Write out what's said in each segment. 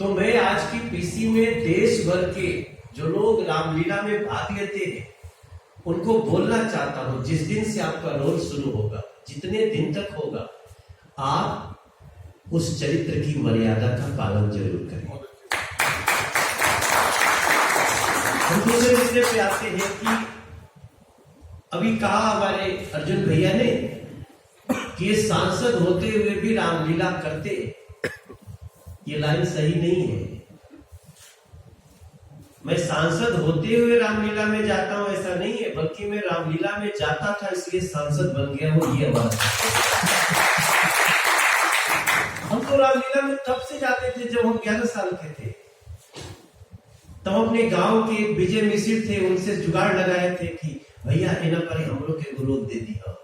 तो मैं आज की पीसी में देश भर के जो लोग रामलीला में भाग लेते हैं उनको बोलना चाहता हूं, जिस दिन से आपका रोल शुरू होगा, जितने दिन तक होगा, आप उस चरित्र की मर्यादा का पालन जरूर करें। हम दूसरे मुद्दे पे आते हैं कि अभी कहा हमारे अर्जुन भैया ने कि ये सांसद होते हुए भी रामलीला करते, ये लाइन सही नहीं है। मैं सांसद होते हुए रामलीला में जाता हूं ऐसा नहीं है, बल्कि मैं रामलीला में जाता था इसलिए सांसद बन गया हूं, ये बात। हम तो रामलीला में तब से जाते थे जब हम 11 साल के थे। तब अपने गांव के विजय मिश्र थे, उनसे जुगाड़ लगाए थे कि भैया एना पर हम लोग के गुरु दे दिया।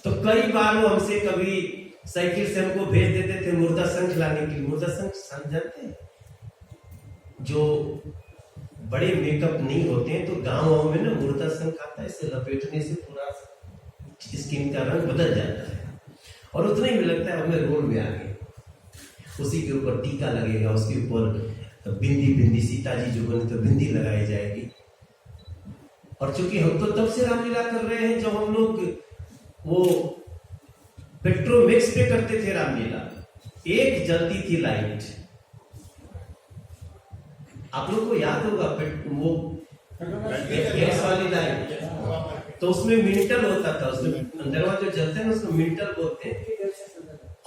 तो कई बार वो हमसे कभी साइकिल से हमको भेज देते थे मुर्दा शंख लाने के लिए। मुर्दा शंख जानते हैं, जो बड़े मेकअप नहीं होते हैं तो गांव में ना मुर्दा शंख आता है, इसे लपेटने से पूरा स्किन का रंग बदल जाता है और उतना ही में लगता है हमें रोल में आ गए। उसी के ऊपर टीका लगेगा, उसके ऊपर बिंदी सीता जी जो बने तो बिंदी लगाई जाएगी। और चूंकि हम तो तब से रामलीला कर रहे हैं जब हम लोग वो पेट्रोमिक्स पे करते थे रामलीला। एक जलती थी लाइट, आप लोग को याद होगा वो गैस वाली लाइट, तो उसमें मिंटल होता था, उसमें अंदर जो जलते हैं उसको मिंटल बोलते हैं।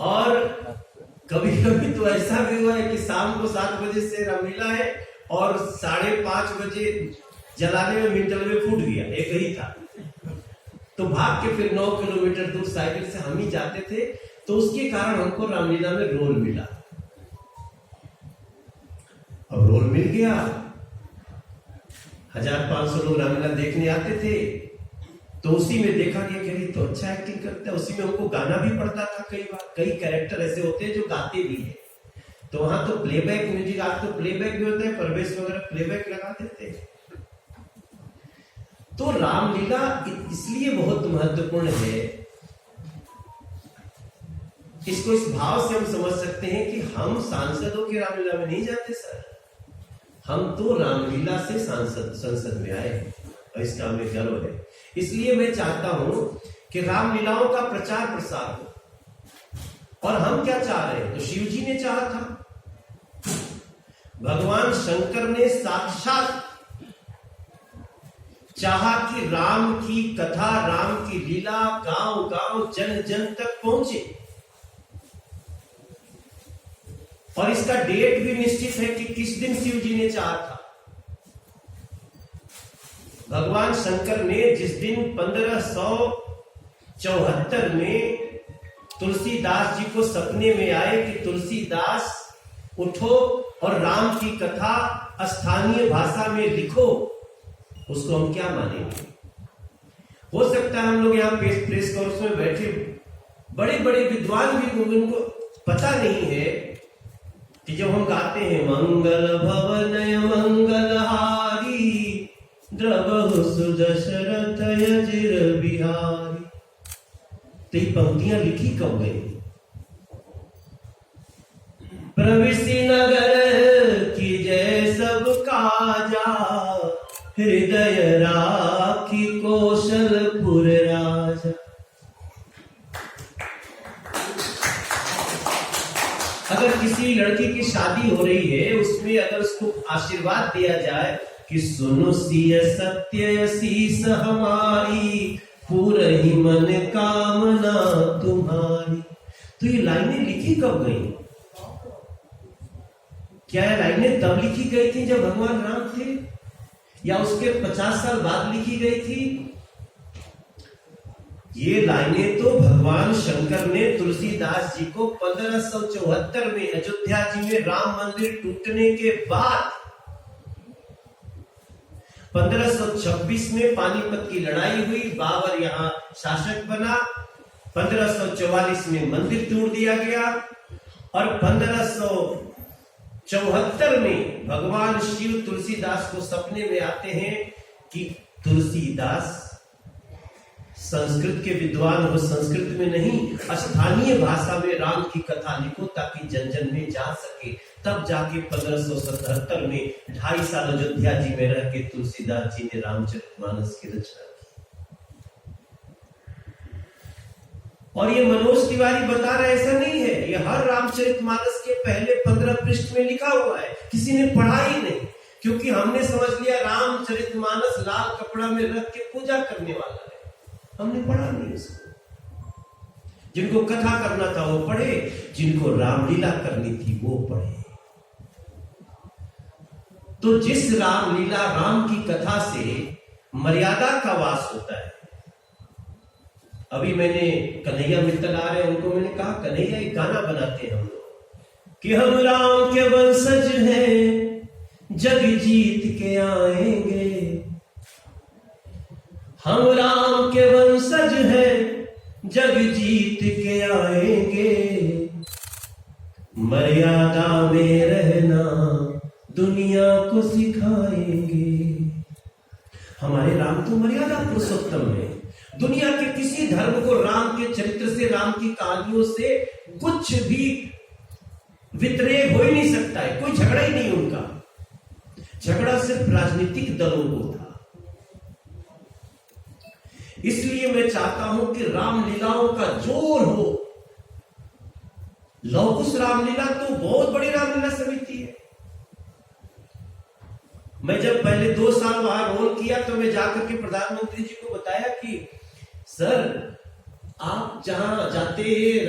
और कभी कभी तो ऐसा भी हुआ है कि शाम को 7 बजे से रामलीला है और 5:30 बजे जलाने में मिंटल में फूट गया, एक ही था। तो भाग के फिर 9 किलोमीटर दूर साइकिल से हम ही जाते थे, तो उसके कारण हमको रामलीला में रोल मिला। अब रोल मिल गया, 1500 लोग रामलीला देखने आते थे, तो उसी में देखा गया कि तो अच्छा एक्टिंग करता है। उसी में हमको गाना भी पड़ता था कई बार। कई कैरेक्टर ऐसे होते हैं जो गाते भी हैं, तो वहां तो प्लेबैक म्यूजिक, आज तो प्लेबैक भी होता है, प्रवेश वगैरह प्लेबैक लगा देते हैं। तो रामलीला इसलिए बहुत महत्वपूर्ण है, इसको इस भाव से हम समझ सकते हैं कि हम सांसदों के रामलीला में नहीं जाते सर, हम तो रामलीला से संसद में आए हैं और इसका हमें गर्व है। इसलिए मैं चाहता हूं कि रामलीलाओं का प्रचार प्रसार हो। और हम क्या चाह रहे हैं? तो शिव जी ने चाहा था, भगवान शंकर ने साक्षात चाहा कि राम की कथा, राम की लीला गांव गांव जन जन तक पहुंचे। और इसका डेट भी निश्चित है कि किस दिन शिव जी ने चाहा था। भगवान शंकर ने जिस दिन 1574 में तुलसीदास जी को सपने में आए कि तुलसीदास उठो और राम की कथा स्थानीय भाषा में लिखो, उसको हम क्या मानेंगे? हो सकता है हम लोग यहाँ प्रेस कॉन्फ्रेंस में बैठे बड़े बड़े विद्वान भी, उनको पता नहीं है कि जब हम गाते हैं मंगल भवनय मंगलहारी द्रवहु सुदशरथ यजिर बिहारी, तो ये पंक्तियां लिखी कब गई? प्रविशि नगर की जय सब काजा, हृदय राखी कौशलपुर राजा। अगर किसी लड़की की शादी हो रही है, उसमें अगर उसको आशीर्वाद दिया जाए कि सुनो सिय सत्य शीस हमारी, पूरी मन कामना तुम्हारी, तो ये लाइनें लिखी कब गई? क्या ये लाइनें तब लिखी गई थी जब भगवान राम थे, या उसके 50 साल बाद लिखी गई थी? ये लाइनें तो भगवान शंकर ने तुलसीदास जी को 1574 में अयोध्या जी में राम मंदिर टूटने के बाद 1526 में पानीपत की लड़ाई हुई, बाबर यहाँ शासक बना, 1544 में मंदिर तोड़ दिया गया और 1574 में भगवान शिव तुलसीदास को सपने में आते हैं कि तुलसीदास संस्कृत के विद्वान हो, संस्कृत में नहीं, स्थानीय भाषा में राम की कथा लिखो ताकि जन जन में जा सके। तब जाके 1577 में 2.5 साल अयोध्या जी में रह के तुलसीदास जी ने रामचरितमानस की रचना की। और ये मनोज तिवारी बता रहे ऐसा नहीं है, ये हर रामचरितमानस के पहले 15 पृष्ठ में लिखा हुआ है, किसी ने पढ़ा ही नहीं, क्योंकि हमने समझ लिया रामचरितमानस लाल कपड़ा में रख के पूजा करने वाला है। हमने पढ़ा नहीं इसको। जिनको कथा करना था वो पढ़े, जिनको रामलीला करनी थी वो पढ़े। तो जिस रामलीला, राम की कथा से मर्यादा का वास होता है। अभी मैंने कन्हैया मित्तल आ रहे हैं, उनको मैंने कहा कन्हैया एक गाना बनाते हैं हम लोग कि हम राम के वंशज हैं, जग जीत के आएंगे। हम राम के वंशज हैं, जग जीत के आएंगे। मर्यादा में रहना दुनिया को सिखाएंगे। हमारे राम तो मर्यादा पुरुषोत्तम है। दुनिया के किसी धर्म को राम के चरित्र से, राम की कहानियों से कुछ भी वितरेक हो ही नहीं सकता है। कोई झगड़ा ही नहीं उनका। झगड़ा सिर्फ राजनीतिक दलों को था। इसलिए मैं चाहता हूं कि रामलीलाओं का जोर हो। लौकुश रामलीला तो बहुत बड़ी रामलीला समिति है। मैं जब पहले 2 साल वहां रोल किया तो मैं जाकर के प्रधानमंत्री जी को बताया कि सर, आप जहां जाते हैं,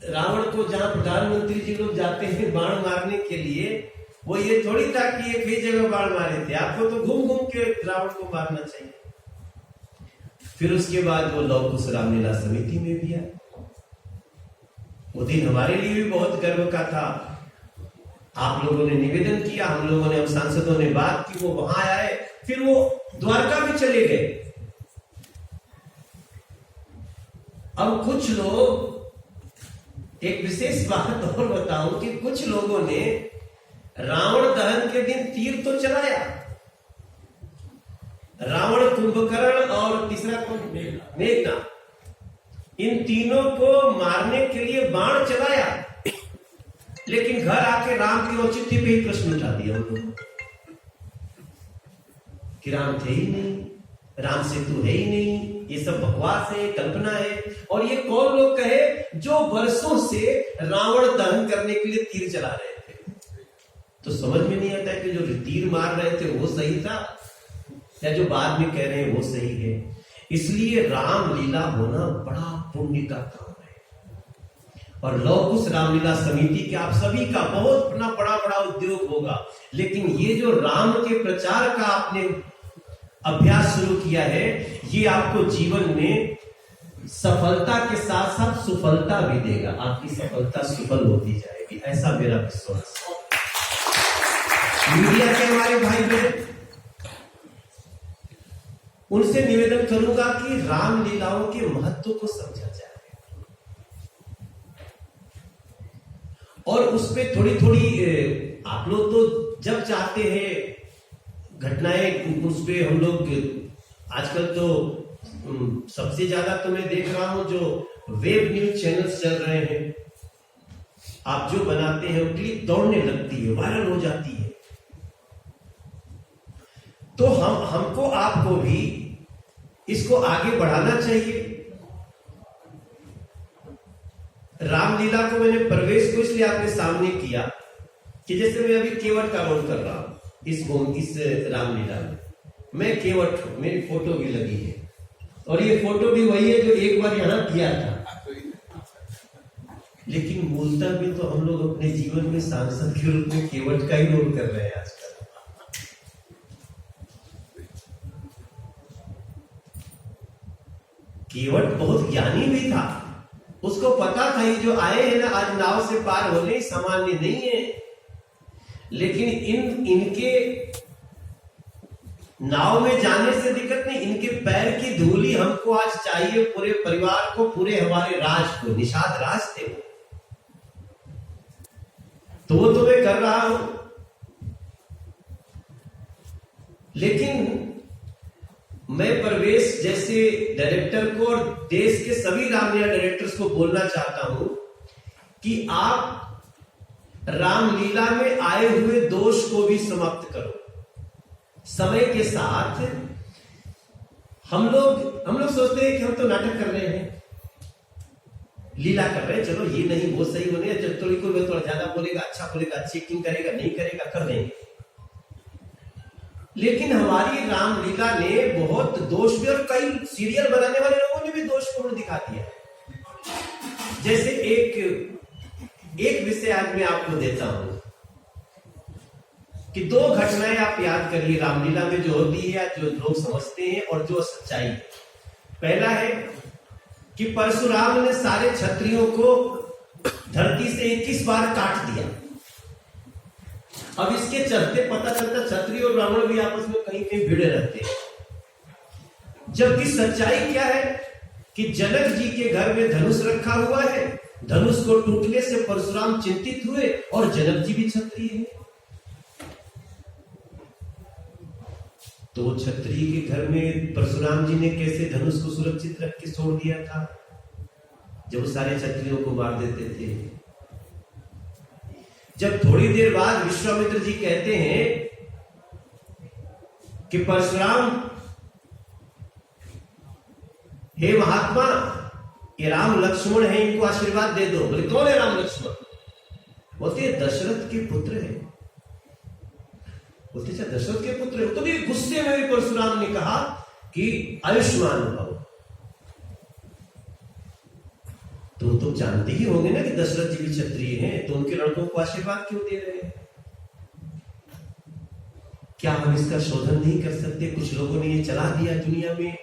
रावण को जहां प्रधानमंत्री जी लोग जाते हैं बाण मारने के लिए, वो ये थोड़ी था कि ये कई जगह बाण मारे थे। आपको तो घूम घूम के रावण को मारना चाहिए। फिर उसके बाद वो लौकुश रामलीला समिति में भी आया। वो दिन हमारे लिए भी बहुत गर्व का था। आप लोगों ने निवेदन किया, हम लोगों ने, हम सांसदों ने बात की, वो वहां आए, फिर वो द्वारका भी चले गए। अब कुछ लोग, एक विशेष बात और बताऊं कि कुछ लोगों ने रावण दहन के दिन तीर तो चलाया। रावण, कुंभकर्ण और तीसरा कौन? मेघनाद। इन तीनों को मारने के लिए बाण चलाया, लेकिन घर आके राम के औचित्य पे ही प्रश्न उठा दिया उन्होंने कि राम थे ही नहीं, राम सेतु है ही नहीं, ये सब बकवास है, कल्पना है। और ये कौन लोग कहे जो वर्षों से रावण दहन करने के लिए तीर चला रहे थे। तो समझ में नहीं आता है कि जो तीर मार रहे थे वो सही था या जो बाद में कह रहे हैं वो सही है। इसलिए रामलीला होना बड़ा पुण्य का काम है। और लौकुश रामलीला समिति के आप सभी का बहुत बड़ा उद्योग होगा, लेकिन ये जो राम के प्रचार का आपने अभ्यास शुरू किया है, ये आपको जीवन में सफलता के साथ साथ सुफलता भी देगा। आपकी सफलता सुफल होती जाएगी, ऐसा मेरा विश्वास है। मीडिया के हमारे भाई बहन, उनसे निवेदन करूंगा कि रामलीलाओं के महत्व को समझा जाए और उस पे थोड़ी आप लोग तो जब चाहते हैं घटनाएं, उस पे हम लोग आजकल तो सबसे ज्यादा तो मैं देख रहा हूं जो वेब न्यूज चैनल्स चल रहे हैं, आप जो बनाते हैं उनके लिए दौड़ने लगती है, वायरल हो जाती है। तो हमको आपको भी इसको आगे बढ़ाना चाहिए। रामलीला को मैंने प्रवेश को इसलिए आपके सामने किया कि जैसे मैं अभी केवट का रोल कर रहा हूं इस रामलीला में, मैं केवट हूं, मेरी फोटो भी लगी है और ये फोटो भी वही है जो एक बार यहां किया था। लेकिन मूलतः भी तो हम लोग अपने जीवन में सांसद के रूप में केवट का ही रोल कर रहे हैं आजकल। केवट बहुत ज्ञानी भी था, उसको पता था ये जो आए हैं ना आज नाव से पार होने सामान्य नहीं है, लेकिन इनके नाव में जाने से दिक्कत नहीं, इनके पैर की धूली हमको आज चाहिए, पूरे परिवार को, पूरे हमारे राज को। निषाद राज थे वो, तो वो तो मैं कर रहा हूं। लेकिन मैं प्रवेश वेंकटेश जैसे डायरेक्टर को और देश के सभी रामलीला डायरेक्टर्स को बोलना चाहता हूं कि आप रामलीला में आए हुए दोष को भी समाप्त करो। समय के साथ हम लोग सोचते हैं कि हम तो नाटक कर रहे हैं, लीला कर रहे हैं, चलो ये नहीं वो सही बने, जब थोड़ा ज्यादा बोलेगा, अच्छा बोलेगा, अच्छी एक्टिंग करेगा, नहीं करेगा, कर देंगे। लेकिन हमारी रामलीला ने बहुत दोष भी, और कई सीरियल बनाने वाले लोगों ने भी दोष को दिखा दिया। जैसे एक विषय आज मैं आपको देता हूं कि दो घटनाएं आप याद करिए रामलीला में जो होती है, जो लोग समझते हैं और जो सच्चाई है। पहला है कि परशुराम ने सारे क्षत्रियों को धरती से 21 बार काट दिया। अब इसके चलते पता चलता क्षत्रिय और ब्राह्मण भी आपस में कहीं कहीं भिड़े रहते हैं। जबकि सच्चाई क्या है कि जनक जी के घर में धनुष रखा हुआ है, धनुष को टूटने से परशुराम चिंतित हुए, और जनक जी भी क्षत्रिय है, तो क्षत्रिय के घर में परशुराम जी ने कैसे धनुष को सुरक्षित रख के छोड़ दिया था जब सारे क्षत्रियों को मार देते थे। जब थोड़ी देर बाद विश्वामित्र जी कहते हैं कि परशुराम, हे महात्मा, ये राम लक्ष्मण है, इनको आशीर्वाद दे दो। बोले कौन है राम लक्ष्मण? बोलते दशरथ के पुत्र है। बोलते दशरथ के पुत्र है। तो भी गुस्से में भी परशुराम ने कहा कि आयुष्मान भव। तो तुम जानते ही होंगे ना कि दशरथ जी भी क्षत्रिय हैं, तो उनके लड़कों को आशीर्वाद क्यों दे रहे हैं? क्या हम इसका शोधन नहीं कर सकते? कुछ लोगों ने ये चला दिया दुनिया में।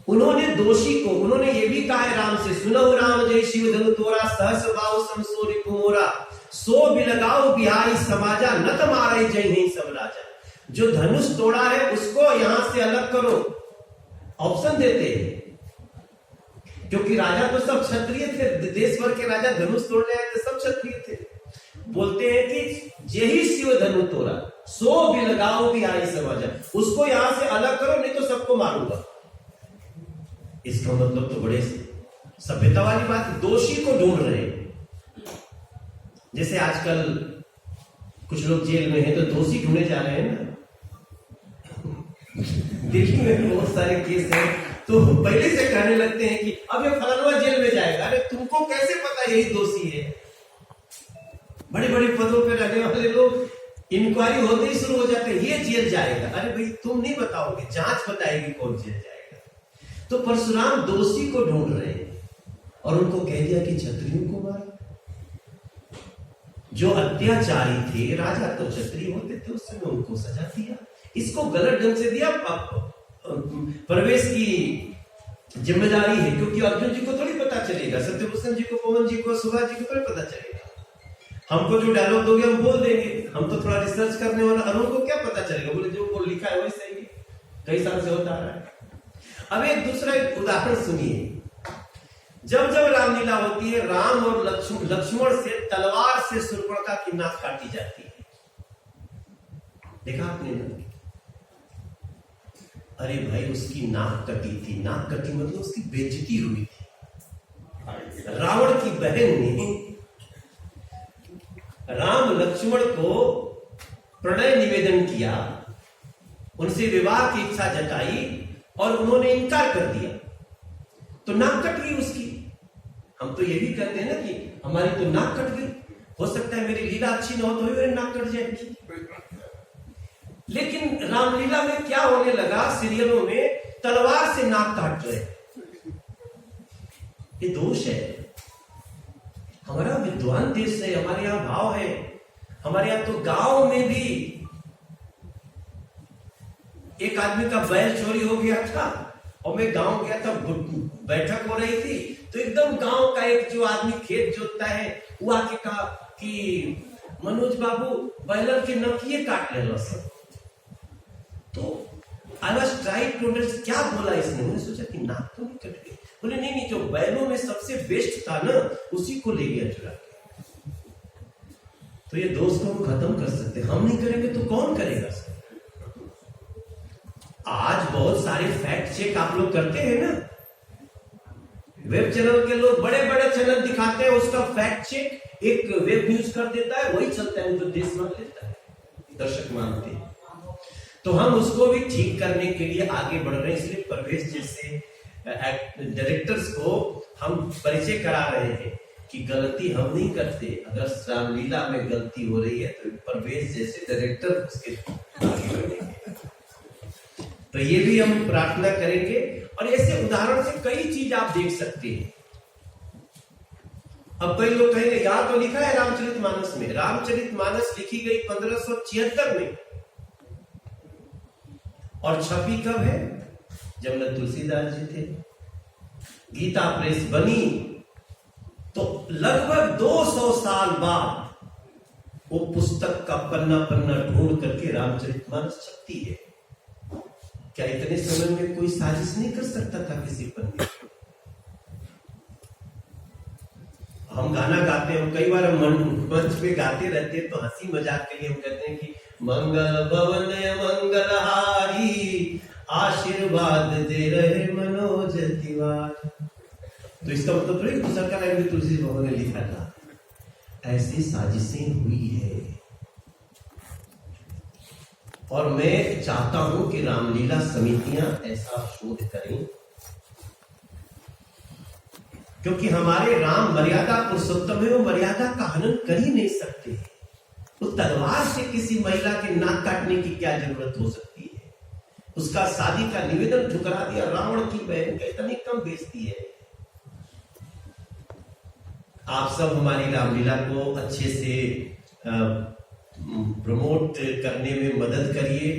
उन्होंने दोषी को, उन्होंने ये भी कहा है राम से, सुनो राम जय शिव धनु तोरा, सहस बाहु समसो रिपुमोरा, सो बिलगाओ बिहाई समाजा, न तुम्हारा जय नहीं सब राजा। जो धनुष तोड़ा है उसको यहां से अलग करो, ऑप्शन देते हैं, क्योंकि राजा तो सब क्षत्रिय थे, देश भर के राजा धनुष तोड़ने आए थे, सब क्षत्रिय थे। बोलते हैं कि यही शिव धनु तोड़ा, सो बिलगाओ बिहाई समाजा, उसको यहां से अलग करो, नहीं तो सबको मारूंगा। इसका मतलब तो बड़े सभ्यता वाली बात, दोषी को ढूंढ रहे हैं। जैसे आजकल कुछ लोग जेल में हैं तो दोषी ढूंढे जा रहे हैं ना। दिल्ली में बहुत सारे केस हैं, तो पहले से कहने लगते हैं कि अब ये फलाना जेल में जाएगा। अरे तुमको कैसे पता यही दोषी है? बड़े बड़े पदों पे रहने वाले लोग इंक्वायरी होते ही शुरू हो जाते हैं, ये जेल जाएगा। अरे भाई तुम नहीं बताओगे, जांच बताएगी कौन जेल जाएगा। तो परशुराम दोषी को ढूंढ रहे हैं और उनको कह दिया कि क्षत्रियों को मारो। जो अत्याचारी थे, राजा तो क्षत्रिय होते थे, उस समय उनको सजा दिया। इसको गलत ढंग से दिया। प्रवेश की जिम्मेदारी है, क्योंकि अर्जुन जी को थोड़ी पता चलेगा, सत्यभूषण जी को, पवन जी को, सुभाष जी को थोड़ी पता चलेगा। हमको जो डायलॉग दोगे हम बोल देंगे, हम तो थोड़ा रिसर्च करने वाला, अरुण को क्या पता चलेगा? बोले जो वो लिखा है वही सही है, कई साल से होता आ रहा है। अब एक दूसरा उदाहरण सुनिए। जब जब रामलीला होती है, राम और लक्ष्मण से तलवार से शूर्पणखा की नाक काटी जाती है। देखा आपने ना? अरे भाई उसकी नाक कटी थी, नाक कटी मतलब उसकी बेइज्जती हुई थी। रावण की बहन ने राम लक्ष्मण को प्रणय निवेदन किया, उनसे विवाह की इच्छा जताई और उन्होंने इनकार कर दिया, तो नाक कट गई उसकी। हम तो ये भी कहते हैं ना कि हमारी तो नाक कट गई, हो सकता है मेरी लीला अच्छी ना हो तो मेरी नाक कट जाएगी। लेकिन रामलीला में क्या होने लगा, सीरियलों में तलवार से नाक काट रहे। ये दोष है। हमारा विद्वान देश है, हमारे यहाँ भाव है। हमारे यहाँ तो गांव में भी एक आदमी का बैल चोरी हो गया था और मैं गांव गया था, बैठक हो रही थी, तो एकदम गांव का एक जो आदमी खेत जोतता है वो आके कहा कि मनोज बाबू बैलर के नकिए काट ले लो सब। तो I was trying to understand क्या बोला इसने। मैंने सोचा कि नाक तो नहीं कट गई। बोले नहीं नहीं, जो बैलों में सबसे बेस्ट था ना उसी को ले गया चुरा के। तो ये दोष को हम खत्म कर सकते, हम नहीं करेंगे तो कौन करेगा? आज बहुत सारे फैक्ट फैक्ट चेक आप लोग करते हैं ना, वेब चैनल के लोग बड़े बड़े चैनल दिखाते हैं, उसका फैक्ट चेक एक वेब न्यूज कर देता है, वही चलता है, तो देश मान लेता है, दर्शक मानते हैं। तो हम उसको भी ठीक करने के लिए आगे बढ़ रहे हैं। इसलिए परवेश जैसे डायरेक्टर्स को हम परिचय करा रहे हैं कि गलती हम नहीं करते, अगर रामलीला में गलती हो रही है तो परवेश जैसे डायरेक्टर उसके आगे बढ़ेंगे। तो ये भी हम प्रार्थना करेंगे। और ऐसे उदाहरण से कई चीज आप देख सकते हैं। अब कई लोग कहेंगे यहाँ तो लिखा है रामचरितमानस में, रामचरितमानस लिखी गई 1576 में, और छपी कब है? जब न तुलसीदास जी थे। गीता प्रेस बनी तो लगभग 200 साल बाद वो पुस्तक का पन्ना पन्ना ढूंढ करके रामचरितमानस छपती है। क्या इतने समय में कोई साजिश नहीं कर सकता था किसी पन्ने? हम गाना गाते हैं, कई बार मंच पे गाते रहते हैं, तो हंसी मजाक के लिए हम कहते हैं कि मंगल भवन मंगलहारी आशीर्वाद दे रहे मनोज तिवारी। तो इसका मतलब थोड़ी दूसरा का लाइन भी तुलसी भवन ने लिखा था। ऐसी साजिशें हुई है, और मैं चाहता हूं कि रामलीला समितियां ऐसा शोध करें, क्योंकि हमारे राम मर्यादा पुरुषोत्तम है, वो मर्यादा का हनन कर ही नहीं सकते। तो तलवार से किसी महिला के नाक काटने की क्या जरूरत हो सकती है? उसका शादी का निवेदन ठुकरा दिया रावण की बहन का, इतनी कम बेइज्जती है। आप सब हमारी रामलीला को अच्छे से प्रमोट करने में मदद करिए,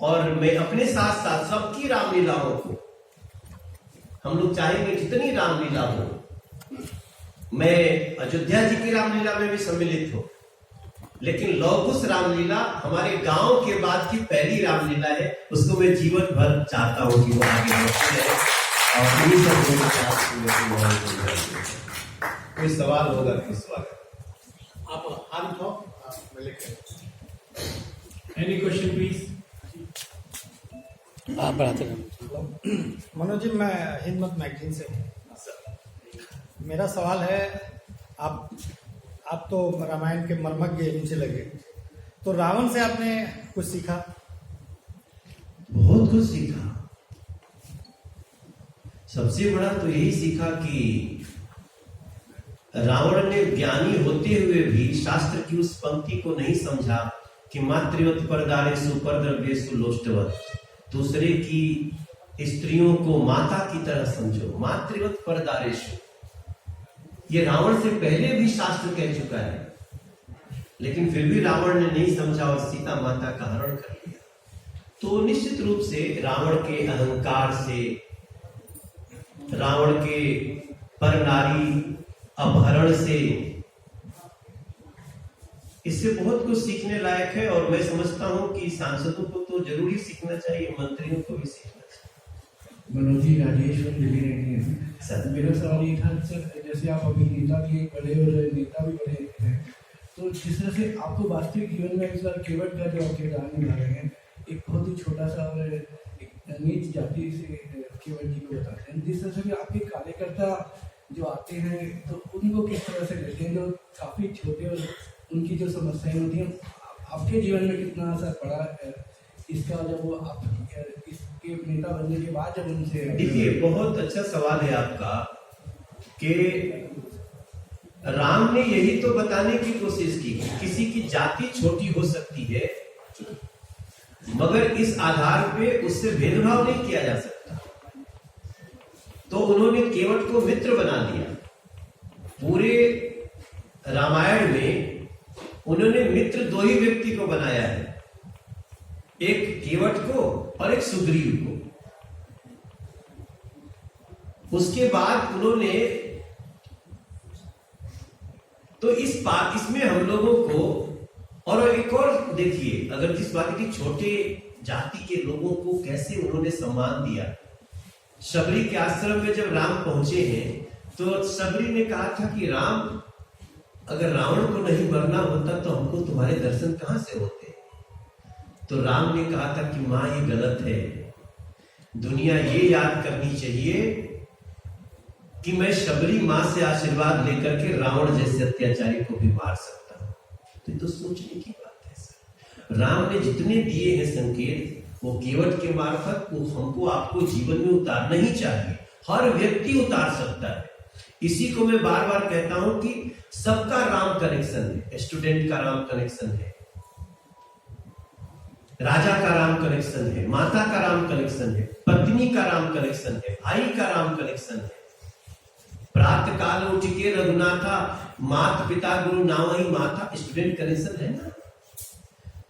और मैं अपने साथ साथ सबकी रामलीलाओं को, हम लोग चाहेंगे जितनी रामलीला हो, मैं अयोध्या जी की रामलीला में भी सम्मिलित हूं, लेकिन लौकुश रामलीला हमारे गांव के बाद की पहली रामलीला है, उसको मैं जीवन भर चाहता हूं कि वो आगे बढ़ती रहे। और इन्हीं सब लोगों के साथ कोई सवाल होगा तो स्वागत। आप हाथ उठाओ, एनी क्वेश्चन प्लीज। आप बढ़ाते रहें। मनोज जी, मैं हिंदमत मैगजीन से हूँ। मेरा सवाल है, आप तो रामायण के मर्मज्ञ इनसे लगे, तो रावण से आपने कुछ सीखा? बहुत कुछ सीखा। सबसे बड़ा तो यही सीखा कि रावण ने ज्ञानी होते हुए भी शास्त्र की उस पंक्ति को नहीं समझा कि मातृवत परदारेषु परद्रव्येषु लोष्टवत्, दूसरे की स्त्रियों को माता की तरह समझो, मातृवत परदारेषु। ये रावण से पहले भी शास्त्र कह चुका है, लेकिन फिर भी रावण ने नहीं समझा और सीता माता का हरण कर लिया। तो निश्चित रूप से रावण के अहंकार से, रावण के परनारी अपहरण से, इससे बहुत कुछ सीखने लायक है। और मैं समझता हूं कि सांसदों को तो जरूर ही सीखना चाहिए, मंत्रियों को भी सीखना चाहिए। मनोज जी, राजेश और दिल्ली रहनी है सर। मेरा सवाल ये था सर, जैसे आप अभी नेता भी बड़े और नेता भी बड़े हैं, तो जिस तरह से आपको वास्तविक जीवन में इस बार केवट का जो किरदार निभा रहे हैं, एक बहुत ही छोटा सा और नीच जाति से केवट जी को बताते हैं, जिस तरह से आपके कार्यकर्ता जो आते हैं तो उनको किस तरह से लेते हैं, जो काफ़ी छोटे और उनकी जो समस्याएं होती हैं, आपके जीवन में कितना असर पड़ा है इसका, जब वो आप इसके नेता बनने के बाद जब उनसे? देखिए, बहुत अच्छा सवाल है आपका कि राम ने यही तो बताने की कोशिश की, किसी की जाति छोटी हो सकती है मगर इस आधार पे उससे भेदभाव नहीं किया जा सकता। तो उन्होंने केवट को मित्र बना दिया। पूरे रामायण में उन्होंने मित्र दो ही व्यक्ति को बनाया है, एक केवट को और एक सुग्रीव को। उसके बाद उन्होंने तो इसमें हम लोगों को, और एक और देखिए, अगर जिस बात की छोटे जाति के लोगों को कैसे उन्होंने सम्मान दिया। शबरी के आश्रम में जब राम पहुंचे हैं तो शबरी ने कहा था कि राम, अगर रावण को नहीं मरना होता तो हमको तुम्हारे दर्शन कहां से होते। तो राम ने कहा था कि मां ये गलत है, दुनिया ये याद करनी चाहिए कि मैं शबरी मां से आशीर्वाद लेकर के रावण जैसे अत्याचारी को भी मार सकता हूं। तो ये तो सोचने की बात है सर। राम ने जितने दिए हैं संकेत, वो केवट के मार्फत वो हमको आपको जीवन में उतारना ही चाहिए। हर व्यक्ति उतार सकता है। इसी को मैं बार बार कहता हूं कि सबका राम कनेक्शन है। स्टूडेंट का राम कनेक्शन है, राजा का राम कनेक्शन है, माता का राम कनेक्शन है, पत्नी का राम कनेक्शन है, भाई का राम कनेक्शन है। प्रातः काल उठ के रघुनाथा, माता पिता गुरु नावही माता, स्टूडेंट कनेक्शन है ना।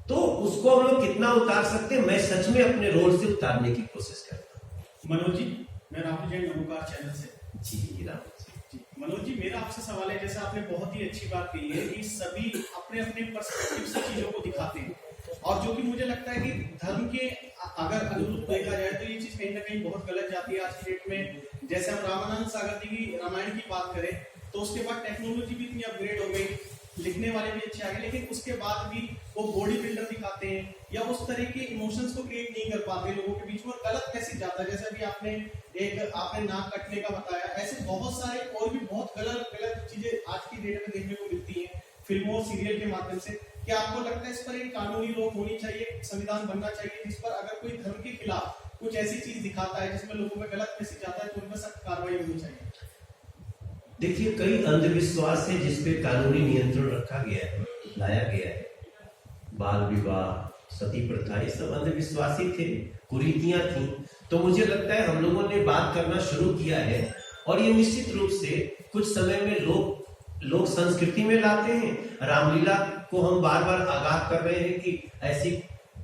तो उसको हम लोग कितना उतार सकते हैं, मैं सच में अपने रोल से उतारने की कोशिश करता हूँ। मनोज जी, मैं राहुल जैन नमोकार चैनल से। जी राम जी मनोज जी, मेरा आपसे सवाल है, जैसे आपने बहुत ही अच्छी बात कही है कि सभी अपने अपने पर्सपेक्टिव से चीजों को दिखाते हैं, और जो कि मुझे लगता है कि धर्म के अगर अनुरूप देखा जाए तो ये चीज कहीं ना कहीं बहुत गलत जाती है आज की डेट में। जैसे हम रामानंद सागर जी की रामायण की बात करें तो उसके बाद टेक्नोलॉजी भी इतनी अपग्रेड हो गई, लिखने वाले भी अच्छे आ गए, लेकिन उसके बाद भी वो बॉडी बिल्डर दिखाते हैं या उस तरह के इमोशंस को क्रिएट नहीं कर पाते लोगों के बीच में, गलत मैसेज जाता है। जैसे अभी आपने नाक कटने का बताया, ऐसे बहुत सारे और भी बहुत गलत गलत चीजें आज की डेट में देखने को मिलती हैं फिल्मों और सीरियल के माध्यम से। क्या आपको लगता है इस पर एक कानूनी रोक होनी चाहिए, संविधान बनना चाहिए जिस पर अगर कोई धर्म के खिलाफ कुछ ऐसी चीज दिखाता है जिसमें लोगों में गलत मैसेज आता है तो उन पर सख्त कार्रवाई होनी चाहिए? देखिए, कई अंधविश्वास है जिसपे कानूनी नियंत्रण रखा गया है, लाया गया है। बाल विवाह, सती प्रथा, ये सब अंधविश्वासी थे, कुरीतियां थी। तो मुझे लगता है हम लोगों ने बात करना शुरू किया है, और ये निश्चित रूप से कुछ समय में लोग संस्कृति में लाते हैं। रामलीला को हम बार बार आगाह कर रहे हैं कि ऐसी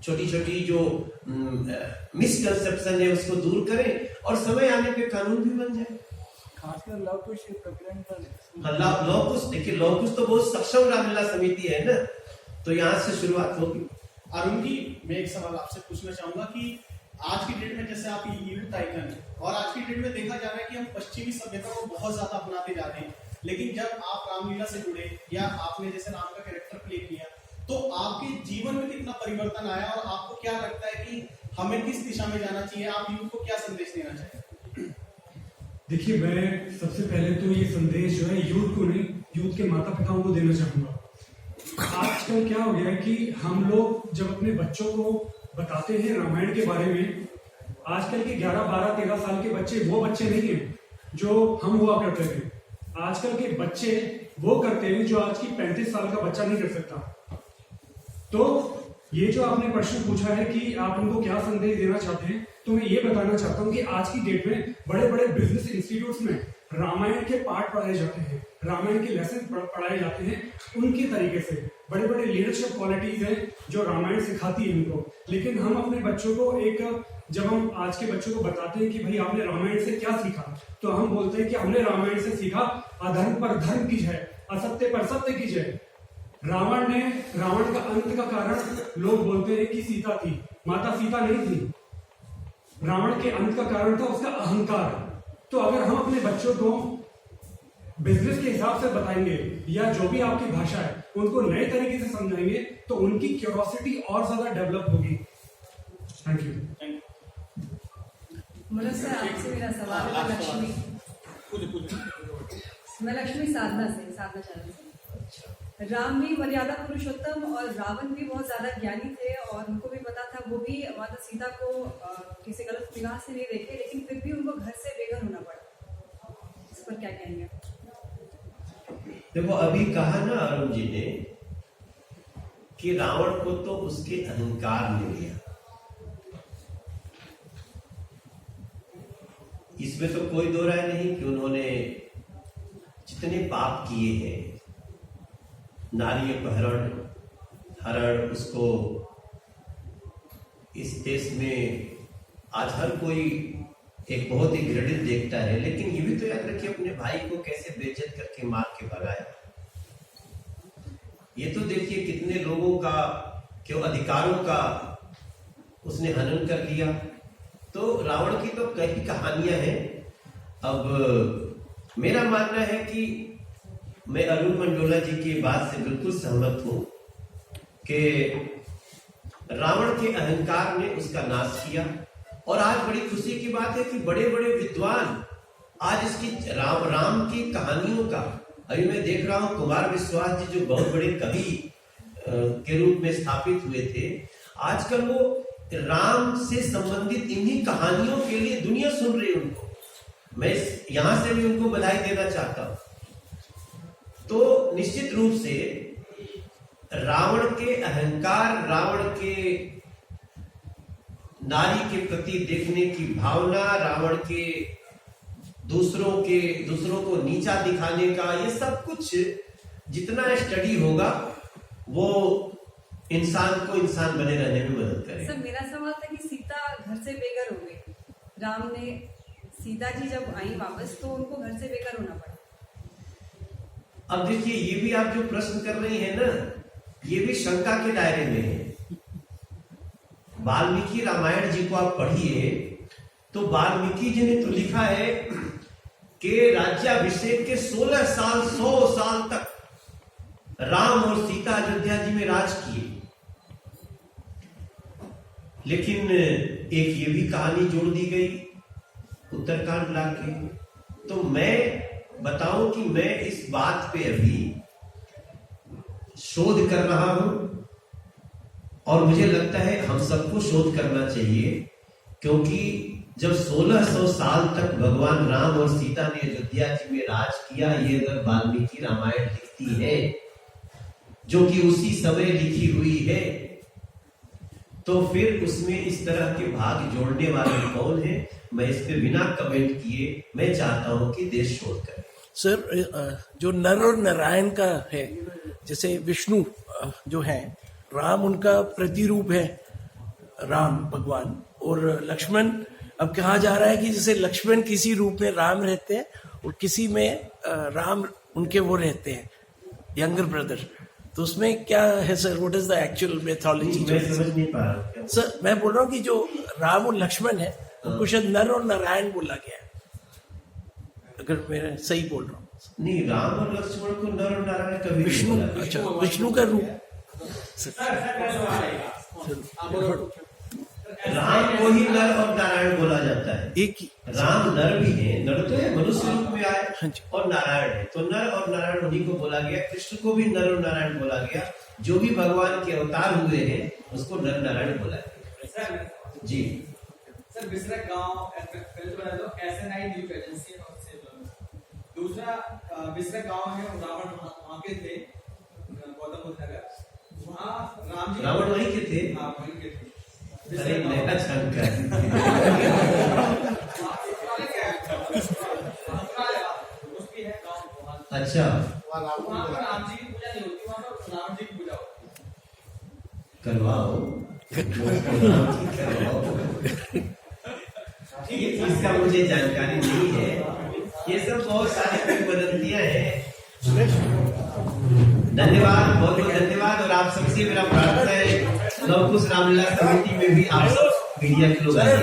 छोटी छोटी जो मिसकंसेप्शन है उसको दूर करें, और समय आने पे कानून भी बन जाए। खासकर लव कुश प्रकरण पर लव कुश, देखिए लव कुश तो बहुत सक्षम रामलीला समिति है ना, तो यहाँ से शुरुआत होगी। अरुण जी, मैं एक सवाल आपसे पूछना चाहूंगा कि आज की डेट में जैसे आप यूथ आइकन है, और आज की डेट में देखा जा रहा है कि हम पश्चिमी सभ्यता को बहुत ज्यादा अपनाते जा रहे हैं, लेकिन जब आप रामलीला से जुड़े या आपने जैसे राम का कैरेक्टर प्ले किया तो आपके जीवन में कितना परिवर्तन आया, और आपको क्या लगता है कि हमें किस दिशा में जाना चाहिए? आप यूथ को क्या संदेश देना चाहिए? देखिए, मैं सबसे पहले तो ये संदेश जो है यूथ को नहीं, यूथ के माता पिताओं को देना चाहूंगा। आजकल क्या हो गया है कि हम लोग जब अपने बच्चों को बताते हैं रामायण के बारे में, आजकल के 11, 12, 13 साल के बच्चे वो बच्चे नहीं हैं जो हम हुआ करते थे। आजकल के बच्चे वो करते हैं जो आज की 35 साल का बच्चा नहीं कर सकता। तो ये जो आपने प्रश्न पूछा है कि आप उनको क्या संदेश देना चाहते हैं, तो मैं ये बताना चाहता हूँ कि आज की डेट में बड़े बड़े बिजनेस इंस्टीट्यूट्स में रामायण के पार्ट पढ़ाए जाते हैं, रामायण के लेसन पढ़ाए जाते हैं उनके तरीके से। बड़े बड़े लीडरशिप क्वालिटीज हैं जो रामायण सिखाती है उनको, लेकिन हम अपने बच्चों को जब हम आज के बच्चों को बताते हैं कि भाई आपने रामायण से क्या सीखा, तो हम बोलते हैं कि हमने रामायण से सीखा अधर्म पर धर्म की जय, असत्य पर सत्य की जय। रावण का अंत का कारण लोग बोलते हैं कि सीता थी, माता सीता नहीं थी। रावण के अंत का कारण था उसका अहंकार। तो अगर हम अपने बच्चों को बिजनेस के हिसाब से बताएंगे या जो भी आपकी भाषा है उनको नए तरीके से समझाएंगे तो उनकी क्यूरियोसिटी और ज्यादा डेवलप होगी। Thank you. मनोज सर, आपसे मेरा सवाल है लक्ष्मी, मैं लक्ष्मी साधना चैनल से। राम भी मर्यादा पुरुषोत्तम और रावण भी बहुत ज्यादा ज्ञानी थे, और उनको भी पता था, वो भी माता सीता को किसी गलत निगाह से नहीं देखे, लेकिन फिर भी उनको घर से बेघर होना पड़ा। इस पर क्या कहेंगे? देखो, अभी कहा ना अरुण जी ने कि रावण को तो उसके अहंकार ने लिया। इसमें तो कोई दो राय नहीं कि उन्होंने जितने पाप किए हैं, नारी अपहरण, हरण, उसको इस देश में आज हर कोई एक बहुत ही घृणित देखता है, लेकिन ये भी तो याद रखिए अपने भाई को कैसे बेइज्जत करके मार के भगाया। ये तो देखिए कितने लोगों का क्यों अधिकारों का उसने हनन कर लिया। तो रावण की तो कई कहानियां हैं। अब मेरा मानना है कि मैं अरुण मंडोला जी की बात से बिल्कुल सहमत हूं कि रावण के अहंकार ने उसका नाश किया, और आज बड़ी खुशी की बात है कि बड़े बड़े विद्वान आज इसकी राम की कहानियों का, अभी मैं देख रहा हूं कुमार विश्वास जी जो बहुत बड़े कवि के रूप में स्थापित हुए थे, आजकल वो राम से संबंधित इन्हीं कहानियों के लिए दुनिया सुन रही है उनको। मैं यहां से भी उनको बधाई देना चाहता हूं। तो निश्चित रूप से रावण के अहंकार, रावण के नारी के प्रति देखने की भावना, रावण के दूसरों को नीचा दिखाने का, ये सब कुछ जितना स्टडी होगा वो इंसान को इंसान बने रहने में मदद करेगा। सर मेरा सवाल था कि सीता घर से बेघर हो गई, राम ने, सीता जी जब आई वापस तो उनको घर से बेघर होना पड़ा। अब देखिए, ये भी आप जो प्रश्न कर रही हैं ना, ये भी शंका के दायरे में है। वाल्मीकि रामायण जी को आप पढ़िए तो वाल्मीकि जी ने तो लिखा है कि राज्याभिषेक के 16 साल 100 साल तक राम और सीता अयोध्या जी में राज किए। लेकिन एक ये भी कहानी जोड़ दी गई उत्तरकांड ला के। तो मैं बताऊं कि मैं इस बात पे अभी शोध कर रहा हूं और मुझे लगता है हम सबको शोध करना चाहिए, क्योंकि जब 1600 साल तक भगवान राम और सीता ने अयोध्या जी में राज किया, ये अगर वाल्मीकि रामायण लिखती है जो कि उसी समय लिखी हुई है, तो फिर उसमें इस तरह के भाग जोड़ने वाले कौन है? मैं इस पे बिना कमेंट किए मैं चाहता हूं कि देश शोध करे। सर, जो नर और नारायण का है, जैसे विष्णु जो है, राम उनका प्रतिरूप है, राम भगवान, और लक्ष्मण, अब कहा जा रहा है कि जैसे लक्ष्मण किसी रूप में राम रहते हैं और किसी में राम उनके वो रहते हैं, यंगर ब्रदर। तो उसमें क्या है sir, what is the actual methodology? मैं समझ नहीं पा रहा हूं। सर मैं बोल रहा हूँ कि जो राम और लक्ष्मण है उनको शायद नर और नारायण बोला गया है, अगर मैं सही बोल रहा हूँ। नहीं, राम और लक्ष्मण को नर और नारायण कभी विष्णु, नहीं बोला। अच्छा विष्णु का रूप। राम को ही नर और नारायण बोला जाता है। एक ही राम नर भी है, नर तो है, मनुष्य रूप में आए, हाँ जी। और नारायण है, तो नर और नारायण उन्हीं को बोला गया। कृष्ण को भी नर और नारायण बोला गया। जो भी भगवान के अवतार हुए हैं उसको नर नारायण बोला गया। जी सर, बिसरक गांव SNI न्यूज़ एजेंसी है उससे। दूसरा बिसरक गांव है, रावण वहां के थे, गौतम बुद्ध नगर, वहां राम जी रावण वहीं के थे। हाँ, वहीं के थे। अरे नया जानकारी। अच्छा, वहां पर राम जी की पूजा नहीं होती, वहां पर राम जी की पूजा होती है। करवाओ। इसका मुझे जानकारी नहीं है। ये सब बहुत सारी किंवदंतियां हैं। धन्यवाद, बहुत बहुत धन्यवाद। और आप सबसे मेरा प्रार्थना है, लव कुश रामलीला समिति में भी आप सब मीडिया के लोग आए।